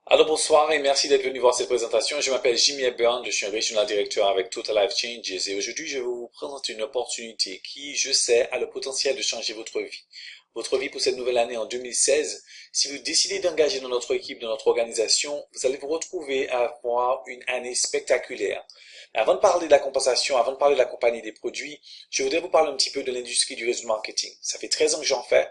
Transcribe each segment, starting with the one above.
Alors bonsoir et merci d'être venu voir cette présentation. Je m'appelle Jimmy Hepburn, je suis un Regional Director avec Total Life Changes et aujourd'hui je vais vous présenter une opportunité qui, je sais, a le potentiel de changer votre vie. Votre vie pour cette nouvelle année en 2016. Si vous décidez d'engager dans notre équipe, dans notre organisation, vous allez vous retrouver à avoir une année spectaculaire. Avant de parler de la compensation, avant de parler de la compagnie des produits, je voudrais vous parler un petit peu de l'industrie du réseau marketing. Ça fait 13 ans que j'en fais.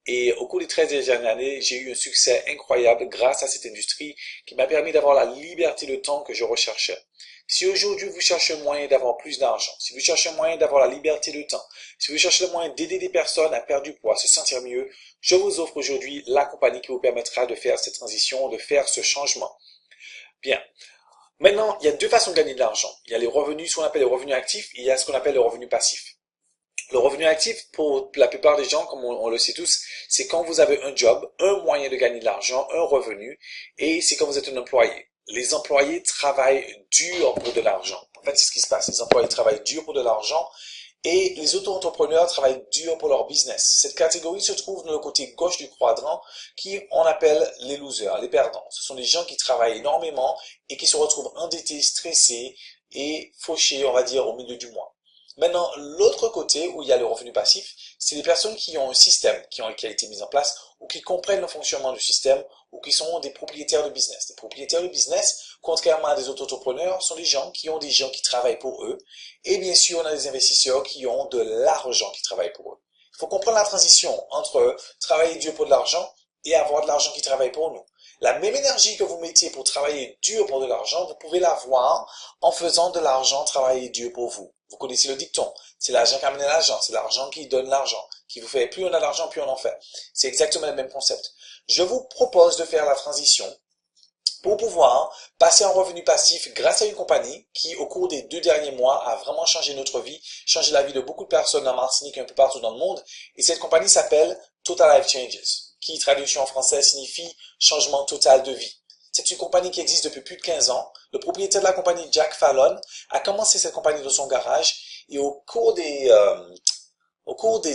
Et au cours des 13 dernières années, j'ai eu un succès incroyable grâce à cette industrie qui m'a permis d'avoir la liberté de temps que je recherchais. Si aujourd'hui vous cherchez un moyen d'avoir plus d'argent, si vous cherchez un moyen d'avoir la liberté de temps, si vous cherchez le moyen d'aider des personnes à perdre du poids, à se sentir mieux, je vous offre aujourd'hui la compagnie qui vous permettra de faire cette transition, de faire ce changement. Bien. Maintenant, il y a deux façons de gagner de l'argent. Il y a les revenus, ce qu'on appelle les revenus actifs, et il y a ce qu'on appelle les revenus passifs. Le revenu actif, pour la plupart des gens, comme on le sait tous, c'est quand vous avez un job, un moyen de gagner de l'argent, un revenu, et c'est quand vous êtes un employé. Les employés travaillent dur pour de l'argent. En fait, c'est ce qui se passe. Les employés travaillent dur pour de l'argent et les auto-entrepreneurs travaillent dur pour leur business. Cette catégorie se trouve dans le côté gauche du quadrant qui on appelle les losers, les perdants. Ce sont des gens qui travaillent énormément et qui se retrouvent endettés, stressés et fauchés, on va dire, au milieu du mois. Maintenant, l'autre côté où il y a le revenu passif, c'est les personnes qui ont un système qui a été mis en place ou qui comprennent le fonctionnement du système ou qui sont des propriétaires de business. Les propriétaires de business, contrairement à des auto-entrepreneurs, sont des gens qui ont des gens qui travaillent pour eux. Et bien sûr, on a des investisseurs qui ont de l'argent qui travaille pour eux. Il faut comprendre la transition entre travailler dur pour de l'argent et avoir de l'argent qui travaille pour nous. La même énergie que vous mettez pour travailler dur pour de l'argent, vous pouvez l'avoir en faisant de l'argent travailler dur pour vous. Vous connaissez le dicton. C'est l'argent qui amène l'argent. C'est l'argent qui donne l'argent. Qui vous fait, plus on a d'argent, plus on en fait. C'est exactement le même concept. Je vous propose de faire la transition pour pouvoir passer en revenu passif grâce à une compagnie qui, au cours des 2 derniers mois, a vraiment changé notre vie, changé la vie de beaucoup de personnes en Martinique et un peu partout dans le monde. Et cette compagnie s'appelle Total Life Changes, qui, traduction en français, signifie changement total de vie. C'est une compagnie qui existe depuis plus de 15 ans. Le propriétaire de la compagnie, Jack Fallon, a commencé cette compagnie dans son garage et au cours des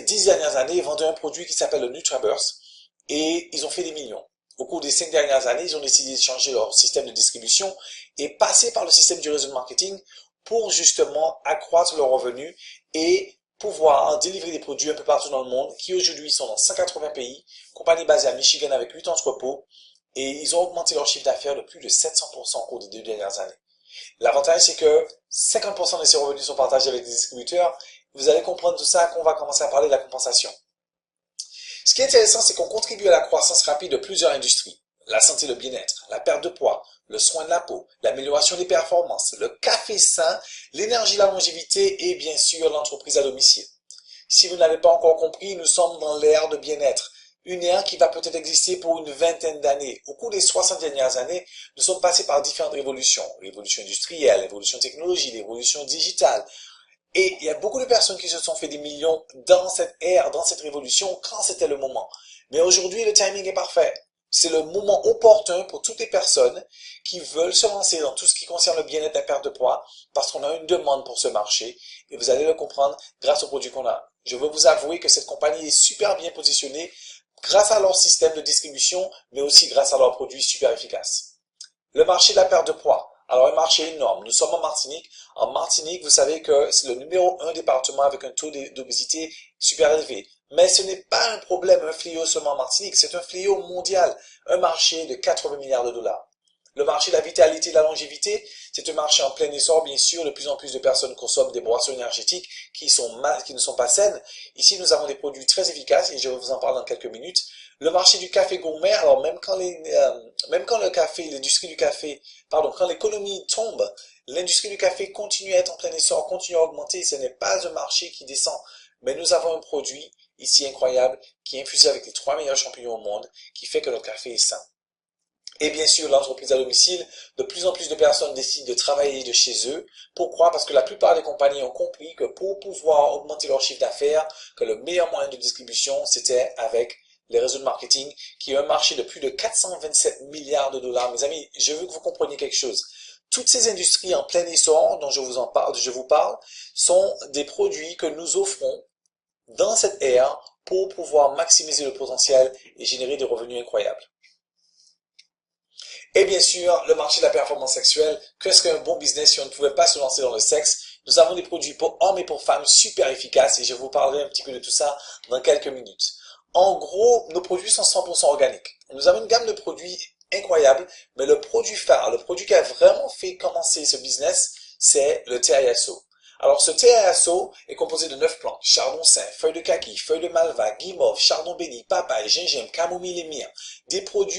10 dernières années, ils vendaient un produit qui s'appelle le NutraBurst et ils ont fait des millions. Au cours des 5 dernières années, ils ont décidé de changer leur système de distribution et passer par le système du réseau de marketing pour justement accroître leurs revenus et pouvoir délivrer des produits un peu partout dans le monde qui aujourd'hui sont dans 180 pays, compagnie basée à Michigan avec 8 entrepôts et ils ont augmenté leur chiffre d'affaires de plus de 700% au cours des 2 dernières années. L'avantage, c'est que 50% de ces revenus sont partagés avec des distributeurs. Vous allez comprendre tout ça quand on va commencer à parler de la compensation. Ce qui est intéressant, c'est qu'on contribue à la croissance rapide de plusieurs industries. La santé et le bien-être, la perte de poids, le soin de la peau, l'amélioration des performances, le café sain, l'énergie, la longévité et bien sûr l'entreprise à domicile. Si vous n'avez pas encore compris, nous sommes dans l'ère de bien-être. Une ère qui va peut-être exister pour une vingtaine d'années. Au cours des 60 dernières années, nous sommes passés par différentes révolutions. Révolution industrielle, révolution technologique, révolution digitale. Et il y a beaucoup de personnes qui se sont fait des millions dans cette ère, dans cette révolution, quand c'était le moment. Mais aujourd'hui, le timing est parfait. C'est le moment opportun pour toutes les personnes qui veulent se lancer dans tout ce qui concerne le bien-être et la perte de poids, parce qu'on a une demande pour ce marché, et vous allez le comprendre grâce aux produits qu'on a. Je veux vous avouer que cette compagnie est super bien positionnée grâce à leur système de distribution, mais aussi grâce à leurs produits super efficaces. Le marché de la perte de poids. Alors, un marché énorme. Nous sommes en Martinique. En Martinique, vous savez que c'est le numéro 1 département avec un taux d'obésité super élevé. Mais ce n'est pas un problème, un fléau seulement en Martinique. C'est un fléau mondial. Un marché de 80 milliards de dollars. Le marché de la vitalité et de la longévité, c'est un marché en plein essor, bien sûr. De plus en plus de personnes consomment des boissons énergétiques qui ne sont pas saines. Ici, nous avons des produits très efficaces et je vais vous en parler dans quelques minutes. Le marché du café gourmet, alors même quand le café, l'industrie du café, pardon, quand l'économie tombe, l'industrie du café continue à être en plein essor, continue à augmenter. Ce n'est pas un marché qui descend. Mais nous avons un produit ici incroyable qui est infusé avec les 3 meilleurs champignons au monde, qui fait que notre café est sain. Et bien sûr, l'entreprise à domicile, de plus en plus de personnes décident de travailler de chez eux. Pourquoi? Parce que la plupart des compagnies ont compris que pour pouvoir augmenter leur chiffre d'affaires, que le meilleur moyen de distribution, c'était avec les réseaux de marketing, qui est un marché de plus de 427 milliards de dollars. Mes amis, je veux que vous compreniez quelque chose. Toutes ces industries en plein essor dont je vous parle, sont des produits que nous offrons dans cette ère pour pouvoir maximiser le potentiel et générer des revenus incroyables. Et bien sûr, le marché de la performance sexuelle. Qu'est-ce qu'un bon business si on ne pouvait pas se lancer dans le sexe? Nous avons des produits pour hommes et pour femmes super efficaces et je vous parlerai un petit peu de tout ça dans quelques minutes. En gros, nos produits sont 100% organiques. Nous avons une gamme de produits incroyable, mais le produit phare, le produit qui a vraiment fait commencer ce business, c'est le TISO. Alors, ce TISO est composé de 9 plantes: chardon sain, feuilles de kaki, feuilles de malva, guimauve, chardon béni, papaye, gingembre, camomille et myrrhe. Des plantes,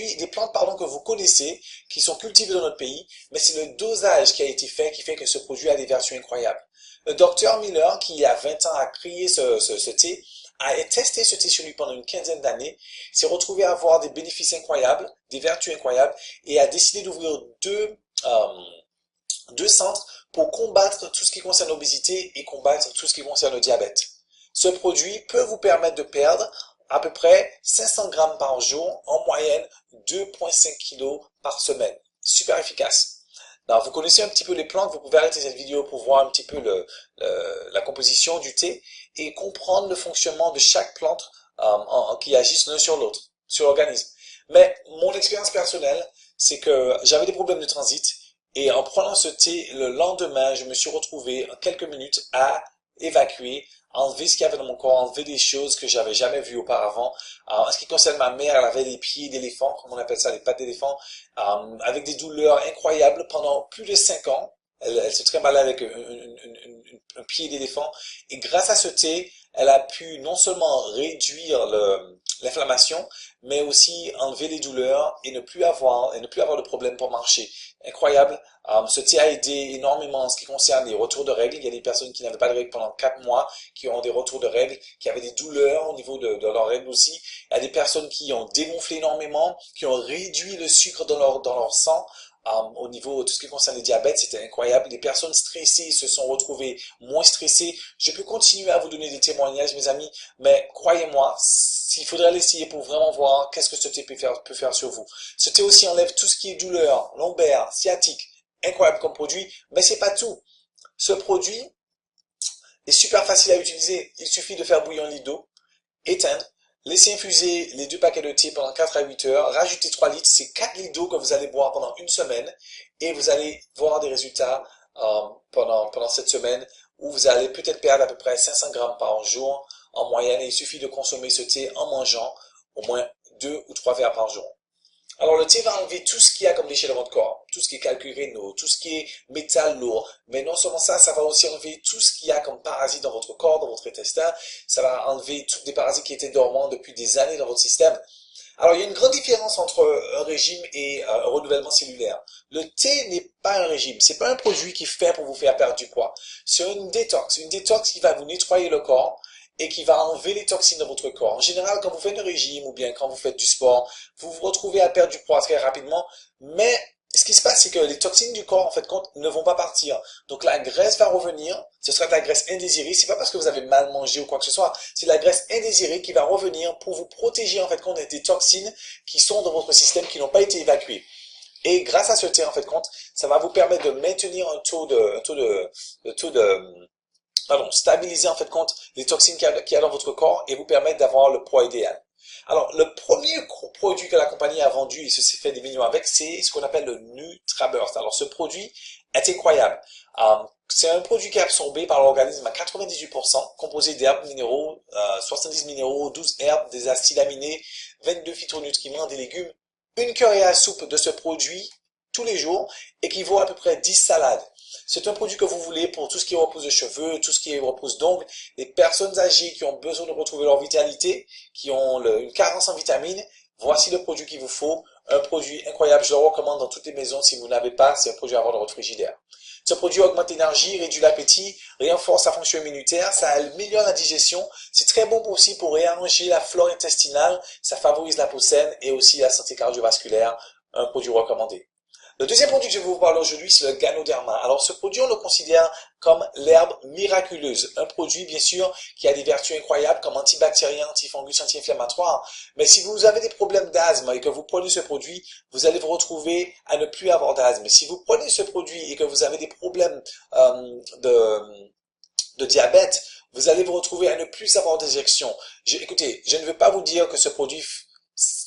que vous connaissez, qui sont cultivées dans notre pays, mais c'est le dosage qui a été fait qui fait que ce produit a des vertus incroyables. Le docteur Miller, qui il y a 20 ans a créé ce thé, a testé ce thé sur lui pendant une quinzaine d'années, s'est retrouvé à avoir des bénéfices incroyables, des vertus incroyables, et a décidé d'ouvrir deux centres pour combattre tout ce qui concerne l'obésité et combattre tout ce qui concerne le diabète. Ce produit peut vous permettre de perdre à peu près 500 grammes par jour, en moyenne 2,5 kg par semaine. Super efficace. Alors, vous connaissez un petit peu les plantes, vous pouvez arrêter cette vidéo pour voir un petit peu la composition du thé et comprendre le fonctionnement de chaque plante qui agissent l'un sur l'autre, sur l'organisme. Mais mon expérience personnelle, c'est que j'avais des problèmes de transit et en prenant ce thé, le lendemain, je me suis retrouvé en quelques minutes à évacuer, enlever ce qu'il y avait dans mon corps, enlever des choses que j'avais jamais vues auparavant. En ce qui concerne ma mère, elle avait des pieds d'éléphant, comme on appelle ça, des pattes d'éléphant, avec des douleurs incroyables pendant plus de 5 ans. Elle se trimballait avec un pied d'éléphant. Et grâce à ce thé, elle a pu non seulement réduire l'inflammation, mais aussi enlever les douleurs et ne plus avoir de problème pour marcher. Incroyable. Ce thé a aidé énormément en ce qui concerne les retours de règles. Il y a des personnes qui n'avaient pas de règles pendant 4 mois, qui ont des retours de règles, qui avaient des douleurs au niveau de leurs règles aussi. Il y a des personnes qui ont dégonflé énormément, qui ont réduit le sucre dans leur sang. Au niveau de tout ce qui concerne le diabète, c'était incroyable. Les personnes stressées se sont retrouvées moins stressées. Je peux continuer à vous donner des témoignages, mes amis, mais croyez-moi, il faudrait l'essayer pour vraiment voir qu'est-ce que ce thé peut faire sur vous. Ce thé aussi enlève tout ce qui est douleur, lombaire, sciatique. Incroyable comme produit, mais c'est pas tout. Ce produit est super facile à utiliser. Il suffit de faire bouillir un litre d'eau, éteindre, laissez infuser les 2 paquets de thé pendant 4 à 8 heures, rajoutez 3 litres, c'est 4 litres d'eau que vous allez boire pendant une semaine et vous allez voir des résultats pendant cette semaine où vous allez peut-être perdre à peu près 500 grammes par jour en moyenne et il suffit de consommer ce thé en mangeant au moins 2 ou 3 verres par jour. Alors le thé va enlever tout ce qu'il y a comme déchet dans votre corps, tout ce qui est calculs rénaux, tout ce qui est métal lourd, mais non seulement ça, ça va aussi enlever tout ce qu'il y a comme parasites dans votre corps, dans votre intestin, ça va enlever tous des parasites qui étaient dormants depuis des années dans votre système. Alors il y a une grande différence entre un régime et un renouvellement cellulaire. Le thé n'est pas un régime, c'est pas un produit qui fait pour vous faire perdre du poids. C'est une détox qui va vous nettoyer le corps et qui va enlever les toxines dans votre corps. En général, quand vous faites un régime ou bien quand vous faites du sport, vous vous retrouvez à perdre du poids très rapidement, mais ce qui se passe, c'est que les toxines du corps, en fait, ne vont pas partir. Donc la graisse va revenir, ce sera de la graisse indésirée, c'est pas parce que vous avez mal mangé ou quoi que ce soit, c'est la graisse indésirée qui va revenir pour vous protéger, en fait, contre des toxines qui sont dans votre système, qui n'ont pas été évacuées. Et grâce à ce thé, en fait, ça va vous permettre de maintenir stabiliser en fait les toxines qu'il y a dans votre corps et vous permettre d'avoir le poids idéal. Alors, le premier produit que la compagnie a vendu et se s'est fait des millions avec, c'est ce qu'on appelle le NutraBurst. Alors, ce produit est incroyable. C'est un produit qui est absorbé par l'organisme à 98%, composé d'herbes minéraux, 70 minéraux, 12 herbes, des acides aminés, 22 phytonutriments, des légumes. Une cuillère à soupe de ce produit tous les jours équivaut à peu près 10 salades. C'est un produit que vous voulez pour tout ce qui est repousse de cheveux, tout ce qui est repousse d'ongles, les personnes âgées qui ont besoin de retrouver leur vitalité, qui ont une carence en vitamines. Voici le produit qu'il vous faut, un produit incroyable, je le recommande dans toutes les maisons si vous n'avez pas, c'est un produit à avoir dans votre frigidaire. Ce produit augmente l'énergie, réduit l'appétit, renforce la fonction immunitaire, ça améliore la digestion, c'est très bon aussi pour réarranger la flore intestinale, ça favorise la peau saine et aussi la santé cardiovasculaire, un produit recommandé. Le deuxième produit que je vais vous parler aujourd'hui, c'est le Ganoderma. Alors, ce produit, on le considère comme l'herbe miraculeuse. Un produit, bien sûr, qui a des vertus incroyables comme antibactérien, antifungus, anti-inflammatoire. Mais si vous avez des problèmes d'asthme et que vous prenez ce produit, vous allez vous retrouver à ne plus avoir d'asthme. Si vous prenez ce produit et que vous avez des problèmes de diabète, vous allez vous retrouver à ne plus avoir d'injection. Écoutez, je ne veux pas vous dire que ce produit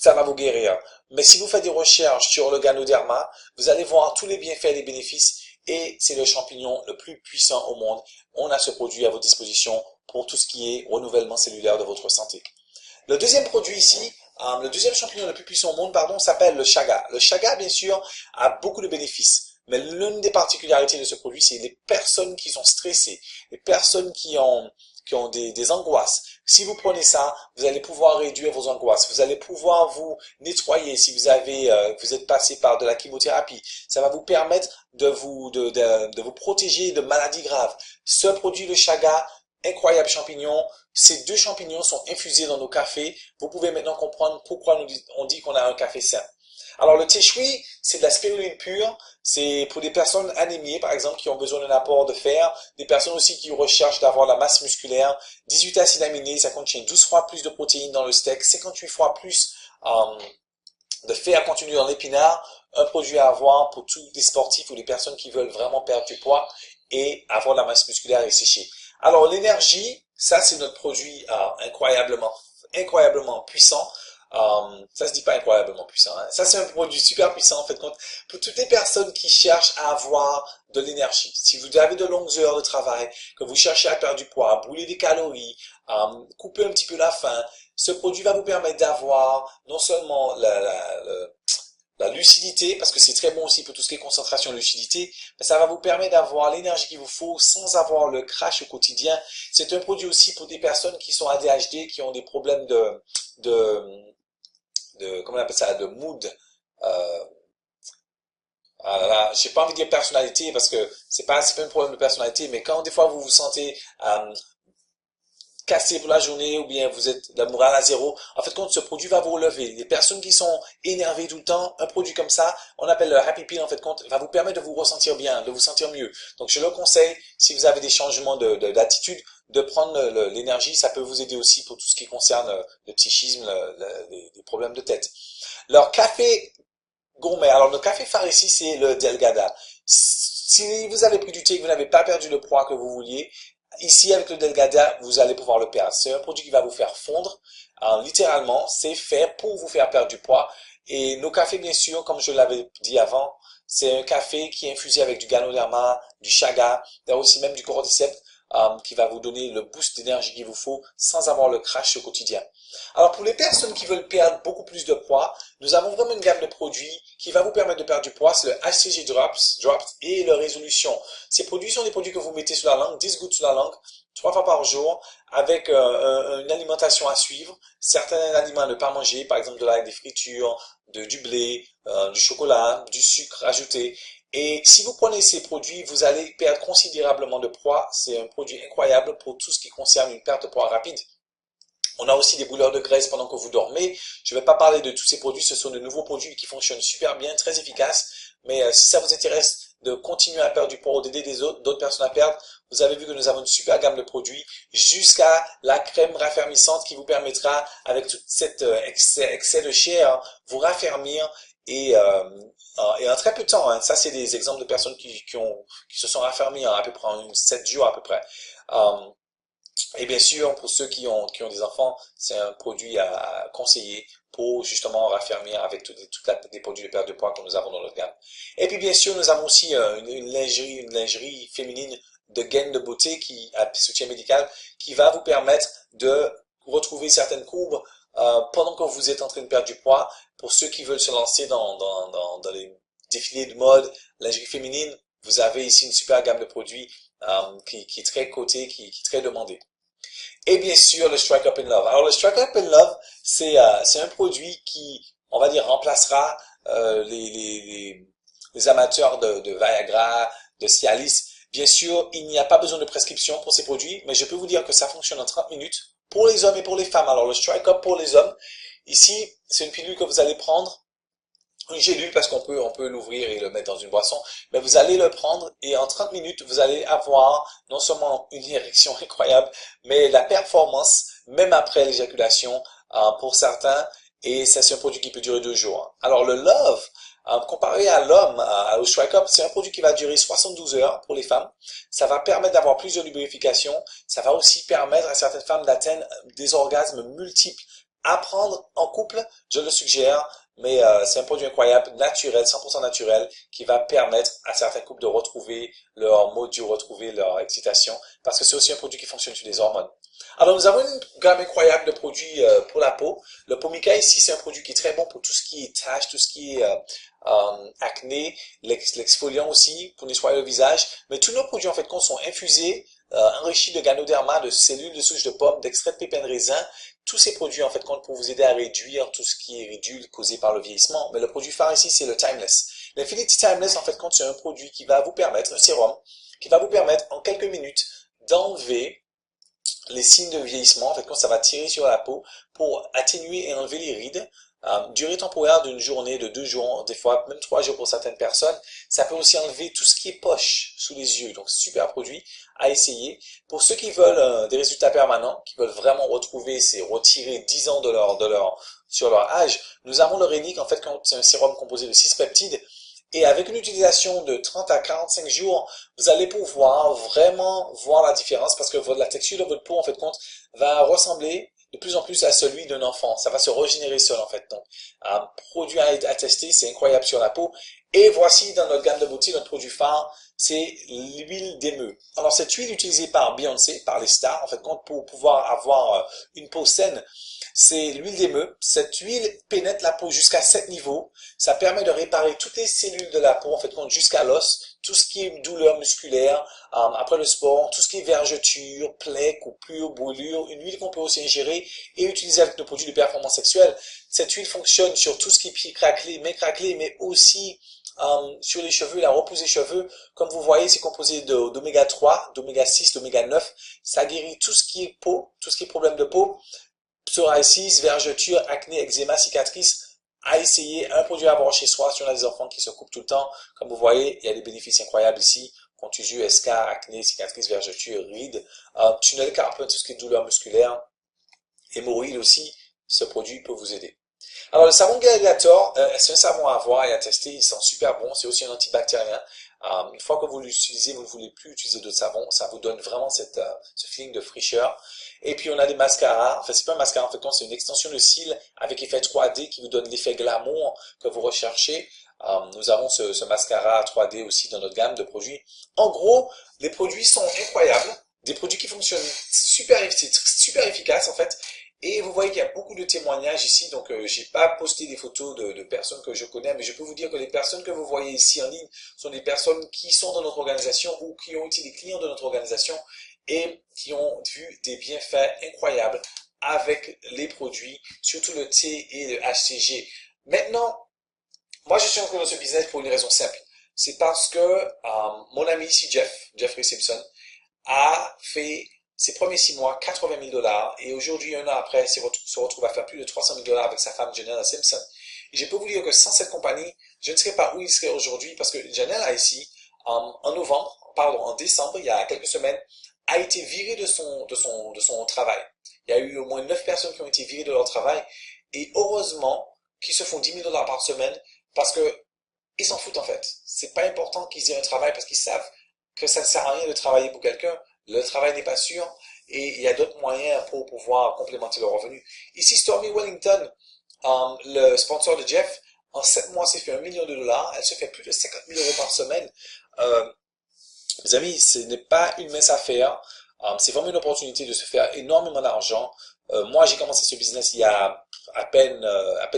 ça va vous guérir. Mais si vous faites des recherches sur le Ganoderma, vous allez voir tous les bienfaits et les bénéfices et c'est le champignon le plus puissant au monde. On a ce produit à votre disposition pour tout ce qui est renouvellement cellulaire de votre santé. Le deuxième produit ici, le deuxième champignon le plus puissant au monde, pardon, s'appelle le chaga. Le chaga, bien sûr, a beaucoup de bénéfices. Mais l'une des particularités de ce produit, c'est les personnes qui sont stressées, les personnes qui ont des angoisses. Si vous prenez ça, vous allez pouvoir réduire vos angoisses. Vous allez pouvoir vous nettoyer si vous êtes passé par de la chimiothérapie. Ça va vous permettre de vous protéger de maladies graves. Ce produit, le chaga, incroyable champignon. Ces deux champignons sont infusés dans nos cafés. Vous pouvez maintenant comprendre pourquoi on dit qu'on a un café sain. Alors le thé choui, c'est de la spiruline pure. C'est pour des personnes anémiées, par exemple, qui ont besoin d'un apport de fer. Des personnes aussi qui recherchent d'avoir la masse musculaire. 18 acides aminés, ça contient 12 fois plus de protéines dans le steak, 58 fois plus de fer contenu dans l'épinard. Un produit à avoir pour tous les sportifs ou les personnes qui veulent vraiment perdre du poids et avoir la masse musculaire et sécher. Alors l'énergie, ça c'est notre produit incroyablement puissant. Ça se dit pas incroyablement puissant, hein. Ça c'est un produit super puissant en fait pour toutes les personnes qui cherchent à avoir de l'énergie. Si vous avez de longues heures de travail, que vous cherchez à perdre du poids, à brûler des calories, couper un petit peu la faim, ce produit va vous permettre d'avoir non seulement la lucidité, parce que c'est très bon aussi pour tout ce qui est concentration et lucidité, mais ça va vous permettre d'avoir l'énergie qu'il vous faut sans avoir le crash au quotidien. C'est un produit aussi pour des personnes qui sont ADHD, qui ont des problèmes comment on appelle ça, de mood. Euh, j'ai pas envie de dire personnalité parce que c'est pas un problème de personnalité, mais quand des fois vous vous sentez cassé pour la journée ou bien vous êtes la morale à zéro, en fait, quand ce produit va vous relever. Les personnes qui sont énervées tout le temps, un produit comme ça, on appelle le Happy Pill, en fait, va vous permettre de vous ressentir bien, de vous sentir mieux. Donc, je le conseille, si vous avez des changements d'attitude, de prendre l'énergie, ça peut vous aider aussi pour tout ce qui concerne le psychisme, les problèmes de tête. Leur café gourmet, alors le café phare ici, c'est le Delgada. Si vous avez pris du thé et que vous n'avez pas perdu le poids que vous vouliez, ici, avec le Delgada, vous allez pouvoir le perdre. C'est un produit qui va vous faire fondre. Littéralement, c'est fait pour vous faire perdre du poids. Et nos cafés, bien sûr, comme je l'avais dit avant, c'est un café qui est infusé avec du Ganoderma, du chaga, il y a aussi même du cordyceps, qui va vous donner le boost d'énergie qu'il vous faut sans avoir le crash au quotidien. Alors pour les personnes qui veulent perdre beaucoup plus de poids, nous avons vraiment une gamme de produits qui va vous permettre de perdre du poids. C'est le HCG Drops et le Résolution. Ces produits sont des produits que vous mettez sur la langue, 10 gouttes sur la langue, 3 fois par jour, avec une alimentation à suivre. Certains aliments à ne pas manger, par exemple des fritures, du blé, du chocolat, du sucre ajouté. Et si vous prenez ces produits, vous allez perdre considérablement de poids. C'est un produit incroyable pour tout ce qui concerne une perte de poids rapide. On a aussi des brûleurs de graisse pendant que vous dormez. Je ne vais pas parler de tous ces produits, ce sont de nouveaux produits qui fonctionnent super bien, très efficaces. Mais si ça vous intéresse de continuer à perdre du poids ou d'aider d'autres personnes à perdre, vous avez vu que nous avons une super gamme de produits jusqu'à la crème raffermissante qui vous permettra, avec tout cet excès de chair, vous raffermir et en très peu de temps. Hein. Ça, c'est des exemples de personnes qui se sont raffermies en à peu près en 7 jours à peu près. Et bien sûr, pour ceux qui ont des enfants, c'est un produit à conseiller pour justement raffermir avec les produits de perte de poids que nous avons dans notre gamme. Et puis bien sûr, nous avons aussi une lingerie féminine de gaine de beauté à soutien médical qui va vous permettre de retrouver certaines courbes pendant que vous êtes en train de perdre du poids. Pour ceux qui veulent se lancer dans les défilés de mode, lingerie féminine, vous avez ici une super gamme de produits qui est très cotée, qui est très demandée. Et bien sûr, le Strike Up in Love. Alors, le Strike Up in Love, c'est un produit qui, on va dire, remplacera les amateurs de Viagra, de Cialis. Bien sûr, il n'y a pas besoin de prescription pour ces produits, mais je peux vous dire que ça fonctionne en 30 minutes pour les hommes et pour les femmes. Alors, le Strike Up pour les hommes, ici, c'est une pilule que vous allez prendre. Une gélule parce qu'on peut l'ouvrir et le mettre dans une boisson, mais vous allez le prendre et en 30 minutes, vous allez avoir non seulement une érection incroyable, mais la performance, même après l'éjaculation, pour certains, et ça c'est un produit qui peut durer 2 jours. Alors le Love, comparé à l'homme, au Strike Up, c'est un produit qui va durer 72 heures pour les femmes. Ça va permettre d'avoir plus de lubrification. Ça va aussi permettre à certaines femmes d'atteindre des orgasmes multiples À prendre en couple, je le suggère, mais c'est un produit incroyable, naturel, 100% naturel, qui va permettre à certains couples de retrouver leur mode, de retrouver leur excitation, parce que c'est aussi un produit qui fonctionne sur les hormones. Alors, nous avons une gamme incroyable de produits pour la peau. Le Pomica ici, c'est un produit qui est très bon pour tout ce qui est taches, tout ce qui est acné, l'exfoliant aussi, pour nettoyer le visage. Mais tous nos produits, en fait, sont infusés, enrichis de ganoderma, de cellules de souche de pomme, d'extrait de pépins de raisin. Tous ces produits, en fait, comptent pour vous aider à réduire tout ce qui est ridicule causé par le vieillissement. Mais le produit phare ici, c'est le Timeless. L'Infinity Timeless, en fait, c'est un produit qui va vous permettre, un sérum, qui va vous permettre, en quelques minutes, d'enlever les signes de vieillissement. En fait, quand ça va tirer sur la peau pour atténuer et enlever les rides. Durée temporaire d'une journée, de 2 jours, des fois même 3 jours pour certaines personnes. Ça peut aussi enlever tout ce qui est poche sous les yeux. Donc, super produit à essayer. Pour ceux qui veulent des résultats permanents, qui veulent vraiment retirer 10 ans sur leur âge, nous avons le Rénic, en fait, c'est un sérum composé de 6 peptides. Et avec une utilisation de 30 à 45 jours, vous allez pouvoir vraiment voir la différence parce que la texture de votre peau, en fait, va ressembler de plus en plus à celui d'un enfant. Ça va se régénérer seul, en fait. Donc, un produit à tester, c'est incroyable sur la peau. Et voici dans notre gamme de beauté, notre produit phare, c'est l'huile d'émeu. Alors, cette huile utilisée par Beyoncé, par les stars, en fait, pour pouvoir avoir une peau saine, c'est l'huile d'émeu. Cette huile pénètre la peau jusqu'à 7 niveaux. Ça permet de réparer toutes les cellules de la peau, en fait, jusqu'à l'os, tout ce qui est douleur musculaire, après le sport, tout ce qui est vergeture, plaies, coupures, brûlures, une huile qu'on peut aussi ingérer et utiliser avec nos produits de performance sexuelle. Cette huile fonctionne sur tout ce qui est pieds craquelés, mains craquelées, mais aussi sur les cheveux, la repousse des cheveux. Comme vous voyez, c'est composé d'oméga 3, d'oméga 6, d'oméga 9. Ça guérit tout ce qui est peau, tout ce qui est problème de peau, psoriasis, vergeture, acné, eczéma, cicatrices. À essayer, un produit à avoir chez soi si on a des enfants qui se coupent tout le temps. Comme vous voyez, il y a des bénéfices incroyables ici. Contusions, escarres, acné, cicatrices, vergetures, rides, tunnel carpien, tout ce qui est douleur musculaire, hémorroïdes aussi. Ce produit peut vous aider. Alors, le savon Gladiator, c'est un savon à avoir et à tester. Il sent super bon. C'est aussi un antibactérien. Une fois que vous l'utilisez, vous ne voulez plus utiliser d'autres savons. Ça vous donne vraiment ce feeling de fraîcheur. Et puis, on a des mascaras. En fait, c'est pas un mascara. En fait, c'est une extension de cils avec effet 3D qui vous donne l'effet glamour que vous recherchez. Nous avons ce mascara 3D aussi dans notre gamme de produits. En gros, les produits sont incroyables. Des produits qui fonctionnent super efficaces, en fait. Et vous voyez qu'il y a beaucoup de témoignages ici, donc j'ai pas posté des photos de personnes que je connais, mais je peux vous dire que les personnes que vous voyez ici en ligne sont des personnes qui sont dans notre organisation ou qui ont été des clients de notre organisation et qui ont vu des bienfaits incroyables avec les produits, surtout le T et le HCG. Maintenant, moi je suis encore dans ce business pour une raison simple. C'est parce que mon ami ici, Jeffrey Simpson, a fait ses premiers 6 mois, 80 000 dollars, et aujourd'hui, un an après, se retrouve à faire plus de 300 000 dollars avec sa femme Janelle Simpson. Et je peux vous dire que sans cette compagnie, je ne serais pas où il serait aujourd'hui, parce que Janelle a ici, en décembre, il y a quelques semaines, a été viré de son travail. Il y a eu au moins 9 personnes qui ont été virées de leur travail, et heureusement qu'ils se font 10 000 dollars par semaine, parce que ils s'en foutent en fait. C'est pas important qu'ils aient un travail parce qu'ils savent que ça ne sert à rien de travailler pour quelqu'un. Le travail n'est pas sûr et il y a d'autres moyens pour pouvoir complémenter le revenu. Ici, Stormy Wellington, le sponsor de Jeff, en 7 mois s'est fait 1 million de dollars. Elle se fait plus de 50 000 euros par semaine. Mes amis, ce n'est pas une mince affaire. C'est vraiment une opportunité de se faire énormément d'argent. Moi, j'ai commencé ce business il y a à peine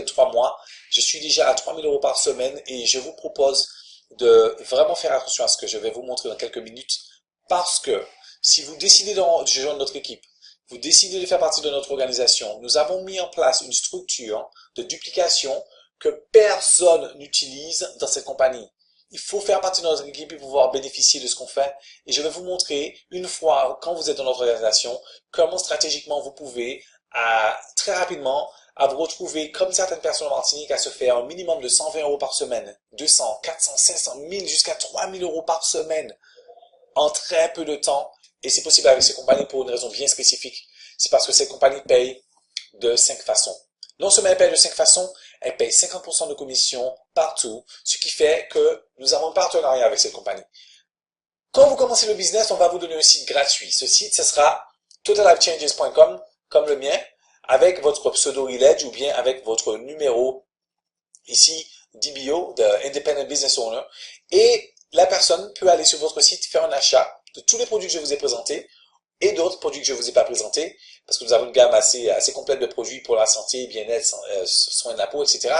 3 mois. Je suis déjà à 3 000 euros par semaine et je vous propose de vraiment faire attention à ce que je vais vous montrer dans quelques minutes parce que si vous décidez de rejoindre notre équipe, vous décidez de faire partie de notre organisation, nous avons mis en place une structure de duplication que personne n'utilise dans cette compagnie. Il faut faire partie de notre équipe et pouvoir bénéficier de ce qu'on fait. Et je vais vous montrer, une fois, quand vous êtes dans notre organisation, comment stratégiquement vous pouvez, très rapidement, à vous retrouver, comme certaines personnes en Martinique, à se faire un minimum de 120 euros par semaine, 200, 400, 500, 1000, jusqu'à 3000 euros par semaine, en très peu de temps. Et c'est possible avec ces compagnies pour une raison bien spécifique. C'est parce que ces compagnies payent de 5 façons. Non seulement elles payent de 5 façons, elles payent 50% de commission partout, ce qui fait que nous avons un partenariat avec cette compagnie. Quand vous commencez le business, on va vous donner un site gratuit. Ce site, ce sera totallifechanges.com, comme le mien. avec votre pseudo e-ledge ou bien avec votre numéro ici DBO, de Independent Business Owner, et la personne peut aller sur votre site faire un achat de tous les produits que je vous ai présentés et d'autres produits que je ne vous ai pas présentés, parce que nous avons une gamme assez complète de produits pour la santé, bien-être, soins de la peau, etc.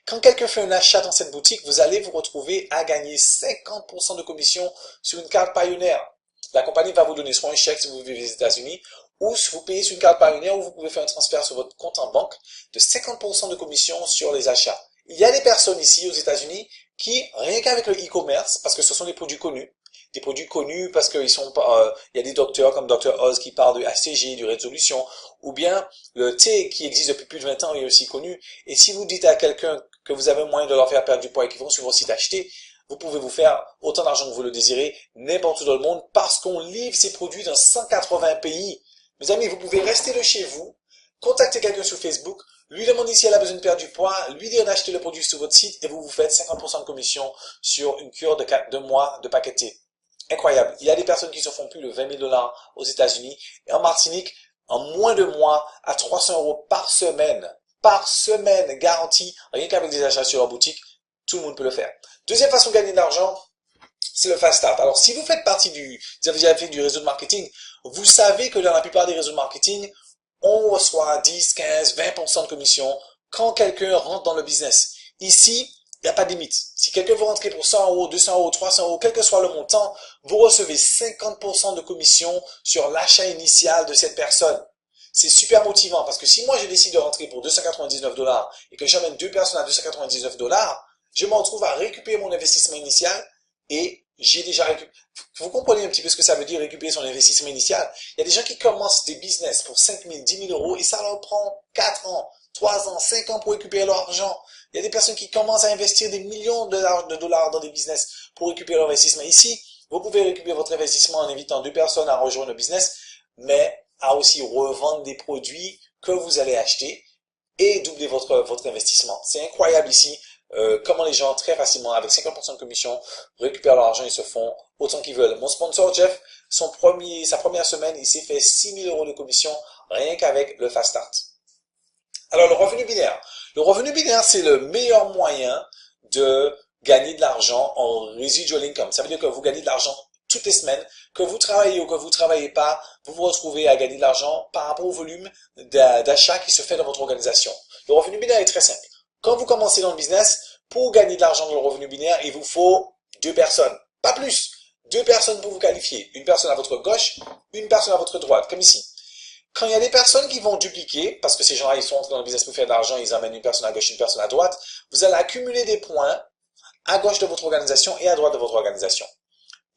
Quand quelqu'un fait un achat dans cette boutique, vous allez vous retrouver à gagner 50% de commission sur une carte Pioneer. La compagnie va vous donner soit un chèque si vous vivez aux États-Unis, ou si vous payez sur une carte Pioneer, ou vous pouvez faire un transfert sur votre compte en banque de 50% de commission sur les achats. Il y a des personnes ici aux États-Unis qui, rien qu'avec le e-commerce, parce que ce sont des produits connus parce qu'ils sont, il y a des docteurs comme Dr Oz qui parlent de ACG, de résolution, ou bien le thé qui existe depuis plus de 20 ans est aussi connu. Et si vous dites à quelqu'un que vous avez moyen de leur faire perdre du poids et qu'ils vont sur votre site acheter, vous pouvez vous faire autant d'argent que vous le désirez n'importe où dans le monde parce qu'on livre ces produits dans 180 pays. Mes amis, vous pouvez rester de chez vous, contacter quelqu'un sur Facebook, lui demander si elle a besoin de perdre du poids, lui dire d'acheter le produit sur votre site et vous vous faites 50% de commission sur une cure de 2 mois de paqueté. Incroyable. Il y a des personnes qui se font plus de 20 000 $ aux États-Unis et en Martinique, en moins de mois, à 300 € par semaine. Par semaine, garantie, rien qu'avec des achats sur leur boutique, tout le monde peut le faire. Deuxième façon de gagner de l'argent, c'est le fast start. Alors, si vous faites partie vous avez déjà fait du réseau de marketing, vous savez que dans la plupart des réseaux de marketing, on reçoit 10, 15, 20% de commission quand quelqu'un rentre dans le business. Ici, il n'y a pas de limite. Si quelqu'un veut rentrer pour 100 €, 200 €, 300 €, quel que soit le montant, vous recevez 50% de commission sur l'achat initial de cette personne. C'est super motivant parce que si moi je décide de rentrer pour 299 $ et que j'emmène deux personnes à 299 $, je me retrouve à récupérer mon investissement initial et j'ai déjà récupéré. Vous comprenez un petit peu ce que ça veut dire récupérer son investissement initial? Il y a des gens qui commencent des business pour 5 000, 10 000 € et ça leur prend 4 ans, 3 ans, 5 ans pour récupérer leur argent. Il y a des personnes qui commencent à investir des millions de dollars dans des business pour récupérer leur investissement. Ici, vous pouvez récupérer votre investissement en invitant deux personnes à rejoindre le business, mais à aussi revendre des produits que vous allez acheter et doubler votre investissement. C'est incroyable ici. Comment les gens très facilement, avec 50% de commission, récupèrent leur argent et se font autant qu'ils veulent. Mon sponsor Jeff, sa première semaine, il s'est fait 6 000 € de commission rien qu'avec le Fast Start. Alors le revenu binaire. Le revenu binaire, c'est le meilleur moyen de gagner de l'argent en residual income. Ça veut dire que vous gagnez de l'argent toutes les semaines, que vous travaillez ou que vous travaillez pas, vous vous retrouvez à gagner de l'argent par rapport au volume d'achat qui se fait dans votre organisation. Le revenu binaire est très simple. Quand vous commencez dans le business, pour gagner de l'argent dans le revenu binaire, il vous faut 2 personnes, pas plus. 2 personnes pour vous qualifier. Une personne à votre gauche, une personne à votre droite, comme ici. Quand il y a des personnes qui vont dupliquer, parce que ces gens-là, ils sont entrés dans le business pour faire de l'argent, ils amènent une personne à gauche, une personne à droite, vous allez accumuler des points à gauche de votre organisation et à droite de votre organisation.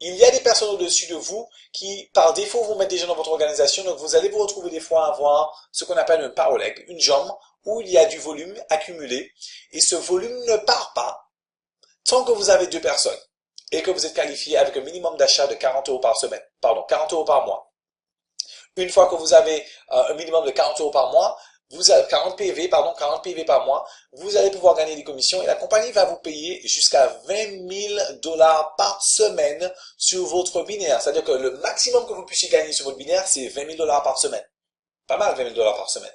Il y a des personnes au-dessus de vous qui, par défaut, vont mettre des gens dans votre organisation, donc vous allez vous retrouver des fois à avoir ce qu'on appelle un power leg, une jambe, où il y a du volume accumulé, et ce volume ne part pas tant que vous avez 2 personnes, et que vous êtes qualifié avec un minimum d'achat de 40 € par semaine, 40 € par mois. Une fois que vous avez un minimum de 40 € par mois, vous avez 40 PV par mois, vous allez pouvoir gagner des commissions et la compagnie va vous payer jusqu'à 20 000 $ par semaine sur votre binaire. C'est-à-dire que le maximum que vous puissiez gagner sur votre binaire, c'est 20 000 $ par semaine. Pas mal, 20 000 $ par semaine.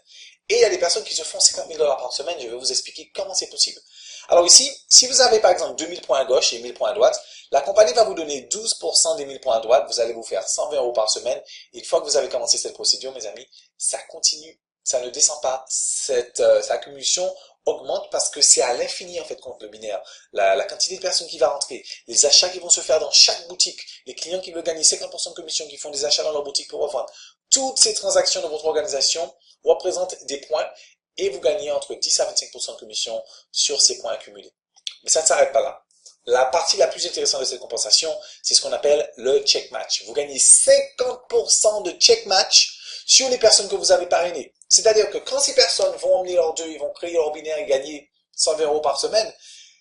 Et il y a des personnes qui se font 50 000 $ par semaine. Je vais vous expliquer comment c'est possible. Alors ici, si vous avez par exemple 2000 points à gauche et 1000 points à droite, la compagnie va vous donner 12% des 1000 points à droite. Vous allez vous faire 120 € par semaine. Et une fois que vous avez commencé cette procédure, mes amis, ça continue. Ça ne descend pas. Cette accumulation augmente parce que c'est à l'infini en fait contre le binaire. La quantité de personnes qui va rentrer, les achats qui vont se faire dans chaque boutique, les clients qui veulent gagner 50% de commission, qui font des achats dans leur boutique pour revendre. Toutes ces transactions de votre organisation représentent des points et vous gagnez entre 10 à 25% de commission sur ces points accumulés. Mais ça ne s'arrête pas là. La partie la plus intéressante de cette compensation, c'est ce qu'on appelle le check match. Vous gagnez 50% de check match sur les personnes que vous avez parrainées. C'est-à-dire que quand ces personnes vont emmener leurs deux, ils vont créer leur binaire et gagner 120 € par semaine,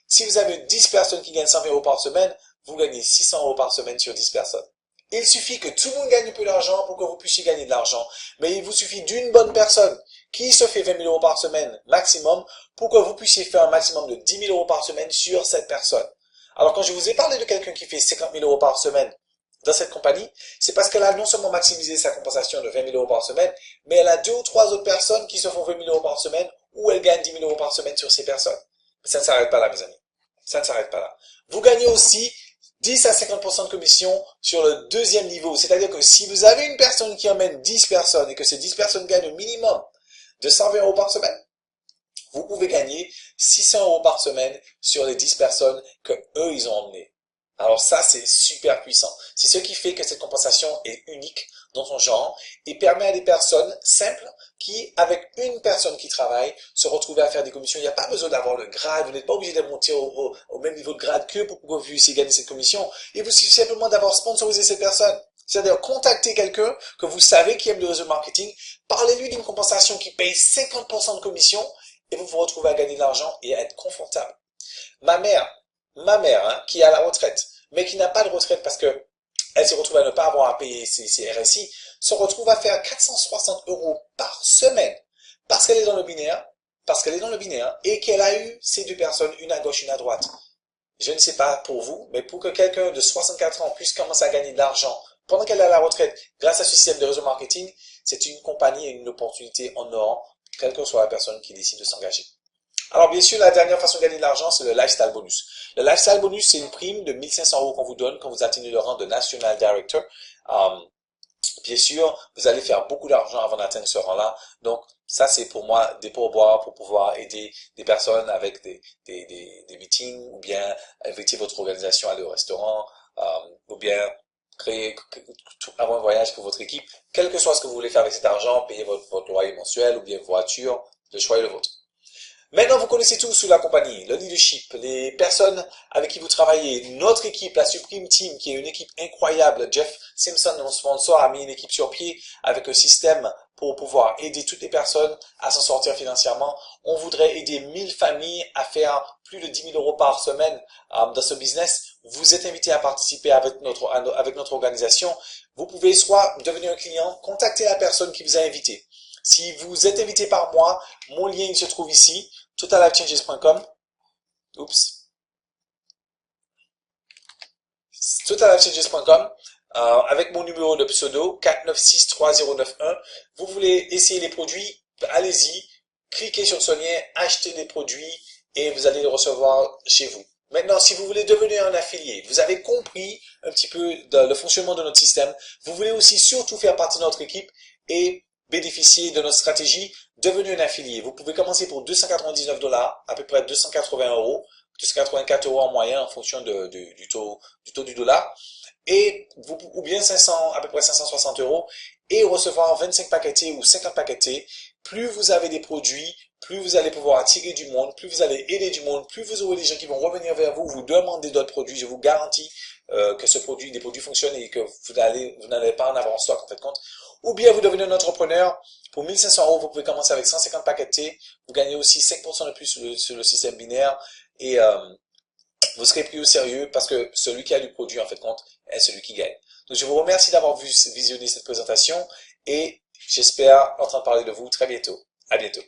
si vous avez 10 personnes qui gagnent 120 € par semaine, vous gagnez 600 € par semaine sur 10 personnes. Il suffit que tout le monde gagne un peu d'argent pour que vous puissiez gagner de l'argent. Mais il vous suffit d'une bonne personne qui se fait 20 000 € par semaine maximum pour que vous puissiez faire un maximum de 10 000 € par semaine sur cette personne. Alors quand je vous ai parlé de quelqu'un qui fait 50 000 € par semaine dans cette compagnie, c'est parce qu'elle a non seulement maximisé sa compensation de 20 000 euros par semaine, mais elle a 2 ou 3 autres personnes qui se font 20 000 euros par semaine ou elle gagne 10 000 euros par semaine sur ces personnes. Mais ça ne s'arrête pas là, mes amis. Ça ne s'arrête pas là. Vous gagnez aussi 10 à 50% de commission sur le deuxième niveau. C'est-à-dire que si vous avez une personne qui emmène 10 personnes et que ces 10 personnes gagnent au minimum de 120 euros par semaine, vous pouvez gagner 600 euros par semaine sur les 10 personnes que eux, ils ont emmenées. Alors ça, c'est super puissant. C'est ce qui fait que cette compensation est unique dans son genre et permet à des personnes simples qui, avec une personne qui travaille, se retrouvent à faire des commissions. Il n'y a pas besoin d'avoir le grade, vous n'êtes pas obligé de monter au même niveau de grade qu'eux pour que vous puissiez gagner cette commission. Il vous suffit simplement d'avoir sponsorisé cette personne. C'est-à-dire contacter quelqu'un que vous savez qui aime le réseau marketing, parlez-lui d'une compensation qui paye 50% de commission et vous vous retrouvez à gagner de l'argent et à être confortable. Ma mère, qui est à la retraite, mais qui n'a pas de retraite parce que elle se retrouve à ne pas avoir à payer ses RSI, se retrouve à faire 460 euros par semaine parce qu'elle est dans le binaire, et qu'elle a eu ces deux personnes, une à gauche, une à droite. Je ne sais pas pour vous, mais pour que quelqu'un de 64 ans puisse commencer à gagner de l'argent pendant qu'elle est à la retraite grâce à ce système de réseau marketing, c'est une compagnie et une opportunité en or, quelle que soit la personne qui décide de s'engager. Alors bien sûr, la dernière façon de gagner de l'argent, c'est le Lifestyle Bonus. Le Lifestyle Bonus, c'est une prime de 1500 euros qu'on vous donne quand vous atteignez le rang de National Director. Bien sûr, vous allez faire beaucoup d'argent avant d'atteindre ce rang-là. Donc, ça, c'est pour moi des pourboires pour pouvoir aider des personnes avec des meetings ou bien inviter votre organisation à aller au restaurant ou bien avoir un voyage pour votre équipe. Quel que soit ce que vous voulez faire avec cet argent, payer votre loyer mensuel ou bien voiture, le choix est le vôtre. Maintenant, vous connaissez tous sur la compagnie, le leadership, les personnes avec qui vous travaillez, notre équipe, la Supreme Team, qui est une équipe incroyable. Jeff Simpson, mon sponsor, a mis une équipe sur pied avec un système pour pouvoir aider toutes les personnes à s'en sortir financièrement. On voudrait aider 1000 familles à faire plus de 10 000 euros par semaine dans ce business. Vous êtes invité à participer avec notre organisation. Vous pouvez soit devenir un client, contacter la personne qui vous a invité. Si vous êtes invité par moi, mon lien il se trouve ici, totallifechanges.com. Totallifechanges.com. Avec mon numéro de pseudo 4963091. Vous voulez essayer les produits, allez-y, cliquez sur ce lien, achetez des produits et vous allez les recevoir chez vous. Maintenant, si vous voulez devenir un affilié, vous avez compris un petit peu le fonctionnement de notre système, vous voulez aussi surtout faire partie de notre équipe et bénéficier de notre stratégie, devenez un affilié. Vous pouvez commencer pour 299 $, à peu près 280 euros, 284 euros en moyenne en fonction du taux du dollar, et ou bien à peu près 560 euros, et recevoir 25 paquetés ou 50 paquetés. Plus vous avez des produits, plus vous allez pouvoir attirer du monde, plus vous allez aider du monde, plus vous aurez des gens qui vont revenir vers vous, vous demander d'autres produits. Je vous garantis que des produits fonctionnent et que vous n'allez pas en avoir en stock en fait compte. Ou bien vous devenez un entrepreneur. Pour 1500 euros, vous pouvez commencer avec 150 paquetés. Vous gagnez aussi 5% de plus sur le système binaire. Et vous serez pris au sérieux parce que celui qui a du produit, en fait compte, est celui qui gagne. Donc je vous remercie d'avoir visionné cette présentation et j'espère entendre parler de vous très bientôt. À bientôt.